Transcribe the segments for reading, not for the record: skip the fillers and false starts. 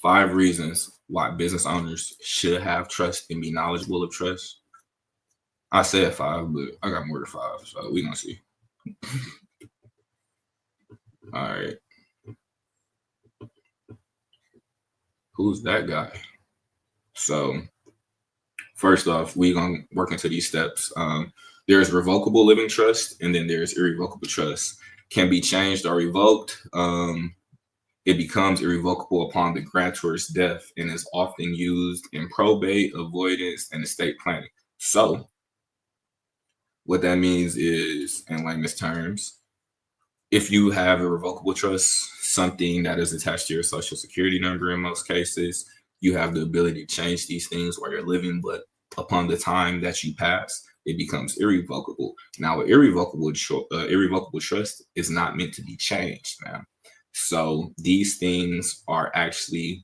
5 reasons why business owners should have trust and be knowledgeable of trust. I said 5, but I got more than 5, so we gonna see. All right. Who's that guy? So first off, we gonna work into these steps. There's revocable living trust, and then there's irrevocable trust. Can be changed or revoked. It becomes irrevocable upon the grantor's death and is often used in probate, avoidance, and estate planning. So what that means is, in layman's terms, if you have a revocable trust, something that is attached to your social security number in most cases, you have the ability to change these things while you're living, but upon the time that you pass, it becomes irrevocable. Now, irrevocable trust is not meant to be changed, man. So these things are actually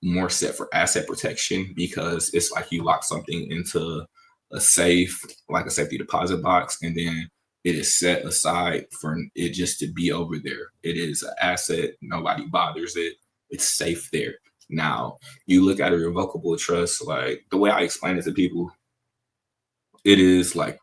more set for asset protection, because it's like you lock something into a safe, like a safety deposit box, and then it is set aside for it just to be over there. It is an asset. Nobody bothers it. It's safe there. Now, you look at a revocable trust, like the way I explain it to people, it is like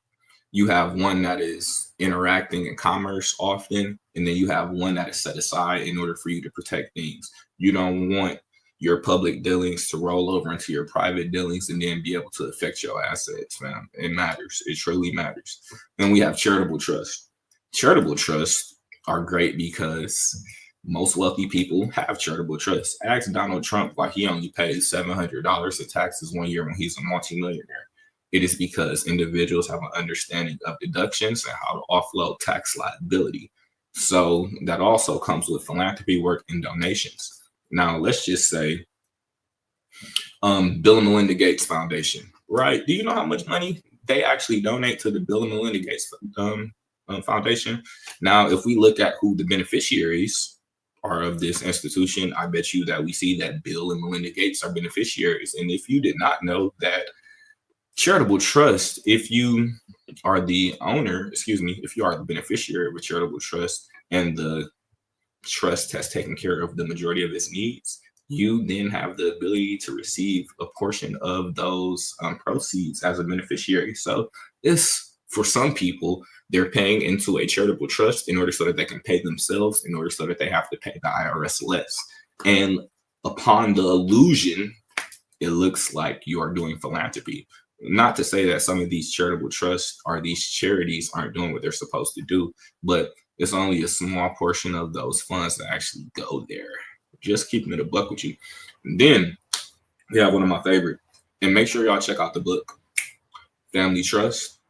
you have one that is interacting in commerce often, and then you have one that is set aside in order for you to protect things. You don't want your public dealings to roll over into your private dealings and then be able to affect your assets, man. It matters. It truly matters. Then we have charitable trust. Charitable trusts are great because most wealthy people have charitable trusts. Ask Donald Trump why he only paid $700 in taxes one year when he's a multimillionaire. It is because individuals have an understanding of deductions and how to offload tax liability. So that also comes with philanthropy work and donations. Now, let's just say Bill and Melinda Gates Foundation, right? Do you know how much money they actually donate to the Bill and Melinda Gates Foundation? Now, if we look at who the beneficiaries are of this institution, I bet you that we see that Bill and Melinda Gates are beneficiaries. And if you did not know that charitable trust, if you are the owner, if you are the beneficiary of a charitable trust and the trust has taken care of the majority of its needs, you then have the ability to receive a portion of those proceeds as a beneficiary. So it's, for some people, they're paying into a charitable trust in order so that they can pay themselves, in order so that they have to pay the IRS less. And upon the illusion, it looks like you are doing philanthropy. Not to say that some of these charitable trusts or these charities aren't doing what they're supposed to do, but it's only a small portion of those funds that actually go there. Just keeping it a buck with you. And then we have one of my favorite, and make sure y'all check out the book, Family Trust.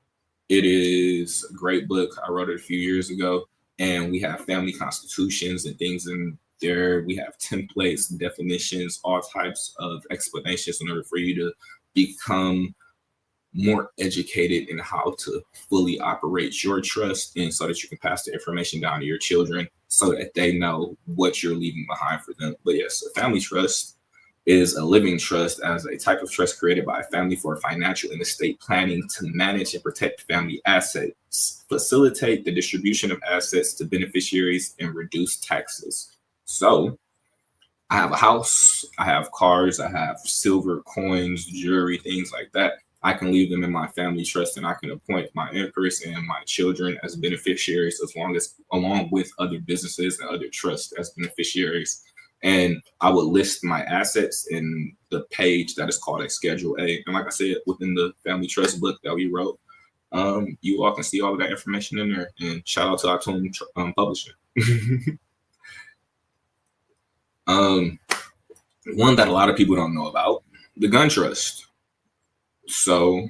It is a great book. I wrote it a few years ago, and we have family constitutions and things in there. We have templates, definitions, all types of explanations in order for you to become more educated in how to fully operate your trust, and so that you can pass the information down to your children so that they know what you're leaving behind for them. But yes, a family trust is a living trust as a type of trust created by a family for financial and estate planning to manage and protect family assets, facilitate the distribution of assets to beneficiaries, and reduce taxes. So I have a house, I have cars, I have silver, coins, jewelry, things like that. I can leave them in my family trust, and I can appoint my empress and my children as beneficiaries, along with other businesses and other trusts as beneficiaries. And I would list my assets in the page that is called a Schedule A. And like I said, within the family trust book that we wrote, you all can see all of that information in there. And shout out to Atom Publishing. One that a lot of people don't know about, the gun trust. So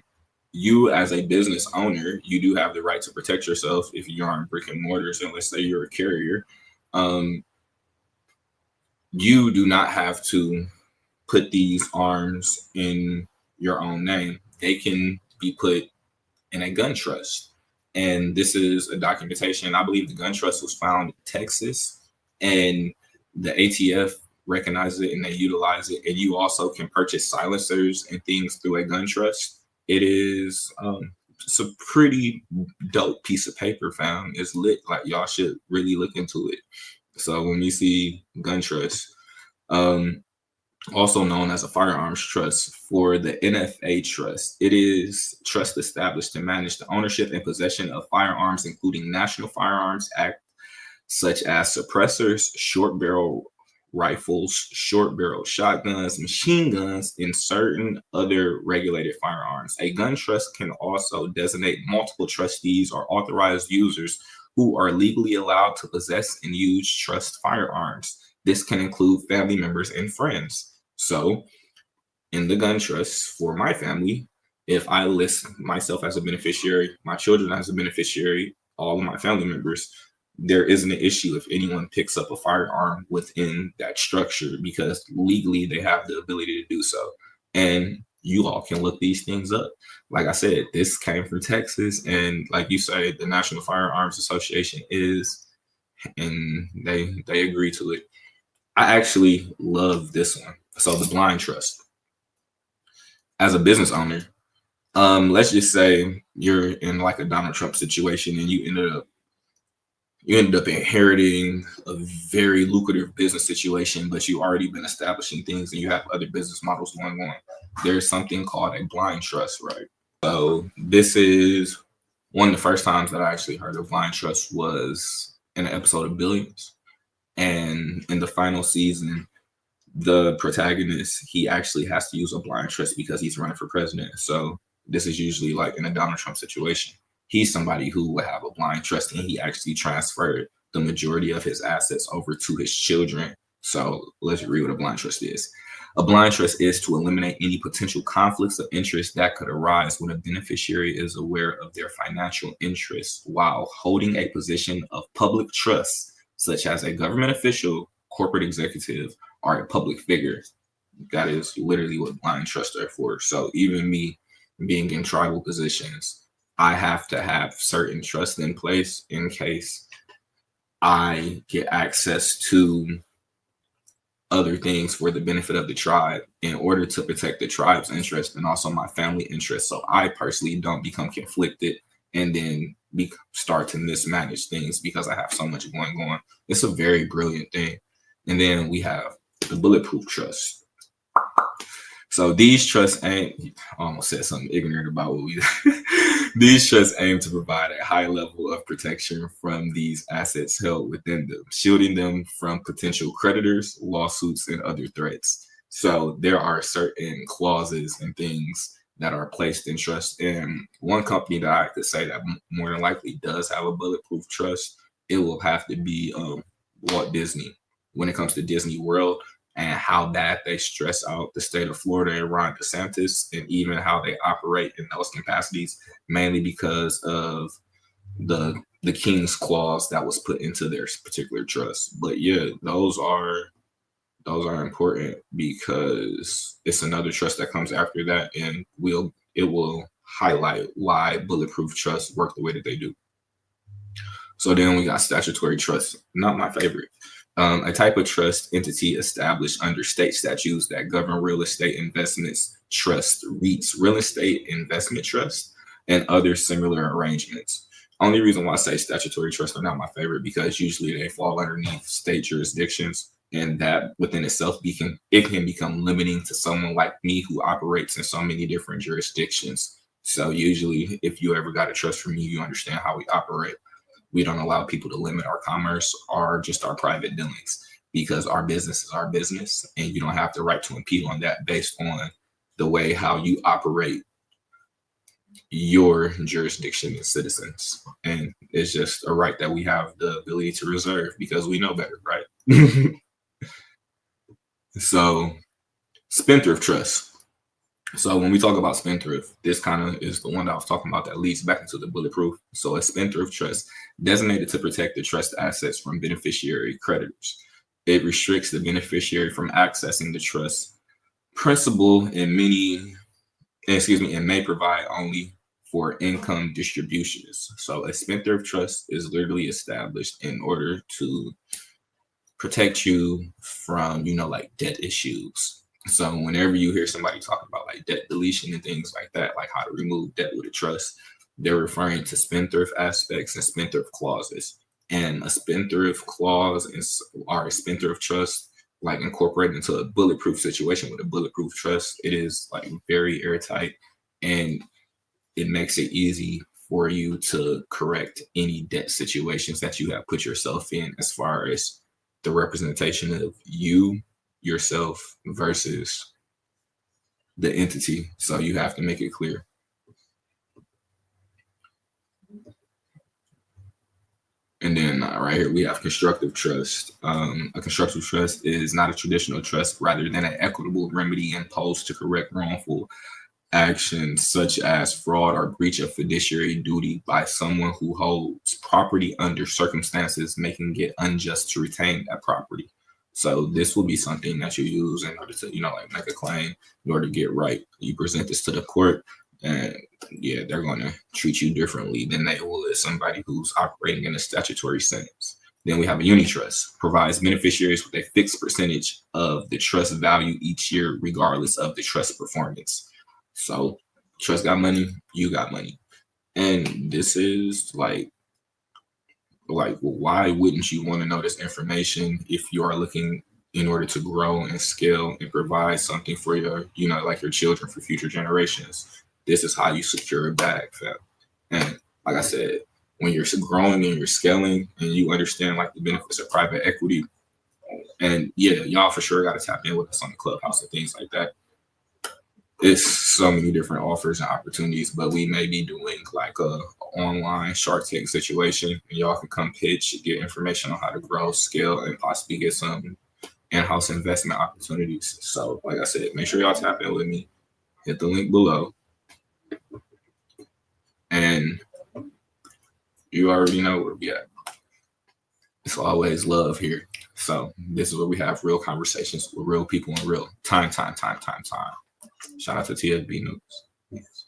you as a business owner, you do have the right to protect yourself if you are in brick and mortars, and let's say you're a carrier. You do not have to put these arms in your own name. They can be put in a gun trust. And this is a documentation. I believe the gun trust was found in Texas, and the ATF recognizes it and they utilize it. And you also can purchase silencers and things through a gun trust. It is it's a pretty dope piece of paper, fam. It's lit. Like, y'all should really look into it. So when you see gun trust, Also known as a firearms trust. For the NFA trust, it is trust established to manage the ownership and possession of firearms, including National Firearms Act, such as suppressors, short barrel rifles, short barrel shotguns, machine guns, and certain other regulated firearms. A gun trust can also designate multiple trustees or authorized users who are legally allowed to possess and use trust firearms. This can include family members and friends. So, in the gun trust for my family, if I list myself as a beneficiary, my children as a beneficiary, all of my family members, there isn't an issue if anyone picks up a firearm within that structure because legally they have the ability to do so. And you all can look these things up. Like I said, this came from Texas, and like you say, the National Firearms Association is, and they agree to it. I actually love this one. So the blind trust. As a business owner, let's just say you're in like a Donald Trump situation and you ended up inheriting a very lucrative business situation, but you already been establishing things and you have other business models going on. There's something called a blind trust, right? So this is one of the first times that I actually heard of blind trust was in an episode of Billions. And in the final season, the protagonist, he actually has to use a blind trust because he's running for president. So this is usually like in a Donald Trump situation. He's somebody who would have a blind trust, and he actually transferred the majority of his assets over to his children. So let's read what a blind trust is. A blind trust is to eliminate any potential conflicts of interest that could arise when a beneficiary is aware of their financial interests while holding a position of public trust, such as a government official, corporate executive, or a public figure. That is literally what blind trusts are for. So even me being in tribal positions, I have to have certain trust in place in case I get access to other things for the benefit of the tribe in order to protect the tribe's interest and also my family interest. So I personally don't become conflicted and then start to mismanage things because I have so much going on. It's a very brilliant thing. And then we have the bulletproof trust. So these trusts aim, I almost said something ignorant about what we these trusts aim to provide a high level of protection from these assets held within them, shielding them from potential creditors, lawsuits, and other threats. So there are certain clauses and things that are placed in trust. And one company that I could say that more than likely does have a bulletproof trust, it will have to be Walt Disney. When it comes to Disney World, and how that they stress out the state of Florida and Ron DeSantis, and even how they operate in those capacities, mainly because of the King's clause that was put into their particular trust. But yeah, those are important because it's another trust that comes after that, and it will highlight why bulletproof trusts work the way that they do. So then we got statutory trust, not my favorite. A type of trust entity established under state statutes that govern real estate investments, trust, REITs, real estate investment trust, and other similar arrangements. Only reason why I say statutory trusts are not my favorite because usually they fall underneath state jurisdictions, and that within itself it can become limiting to someone like me who operates in so many different jurisdictions. So usually, if you ever got a trust from me, you understand how we operate. We don't allow people to limit our commerce or just our private dealings because our business is our business, and you don't have the right to impede on that based on the way how you operate your jurisdiction and citizens. And it's just a right that we have the ability to reserve because we know better, right? So, spendthrift trust. So when we talk about spendthrift, this kind of is the one that I was talking about that leads back into the bulletproof. So a spendthrift trust designated to protect the trust assets from beneficiary creditors. It restricts the beneficiary from accessing the trust principal and may provide only for income distributions. So a spendthrift trust is literally established in order to protect you from, like debt issues. So whenever you hear somebody talking about like debt deletion and things like that, like how to remove debt with a trust, they're referring to spendthrift aspects and spendthrift clauses. And a spendthrift clause or a spendthrift trust like incorporated into a bulletproof situation with a bulletproof trust. It is like very airtight, and it makes it easy for you to correct any debt situations that you have put yourself in, as far as the representation of you, yourself, versus the entity. So you have to make it clear. And then right here we have constructive trust. A constructive trust is not a traditional trust, rather than an equitable remedy imposed to correct wrongful actions such as fraud or breach of fiduciary duty by someone who holds property under circumstances making it unjust to retain that property. So this will be something that you use in order to, like make a claim, in order to get right. You present this to the court, and yeah, they're going to treat you differently than they will as somebody who's operating in a statutory sense. Then we have a unitrust, provides beneficiaries with a fixed percentage of the trust value each year, regardless of the trust performance. So trust got money, you got money. And this is like, well, why wouldn't you want to know this information if you are looking in order to grow and scale and provide something for your, like your children, for future generations? This is how you secure a bag, fam. And like I said, when you're growing and you're scaling and you understand like the benefits of private equity, and yeah, y'all for sure got to tap in with us on the Clubhouse and things like that. It's so many different offers and opportunities, but we may be doing like a online Shark Tank situation, and y'all can come pitch, get information on how to grow, scale, and possibly get some in-house investment opportunities. So like I said, make sure y'all tap in with me. Hit the link below. And you already know where we at. It's always love here. So this is where we have real conversations with real people in real time. Shout out to TFB News. Yes.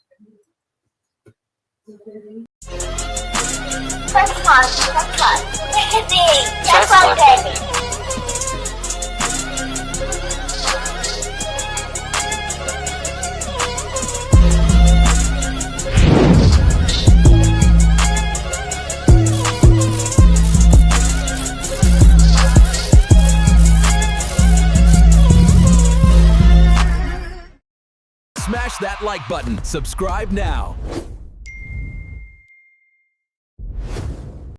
Smash that like button. Subscribe now.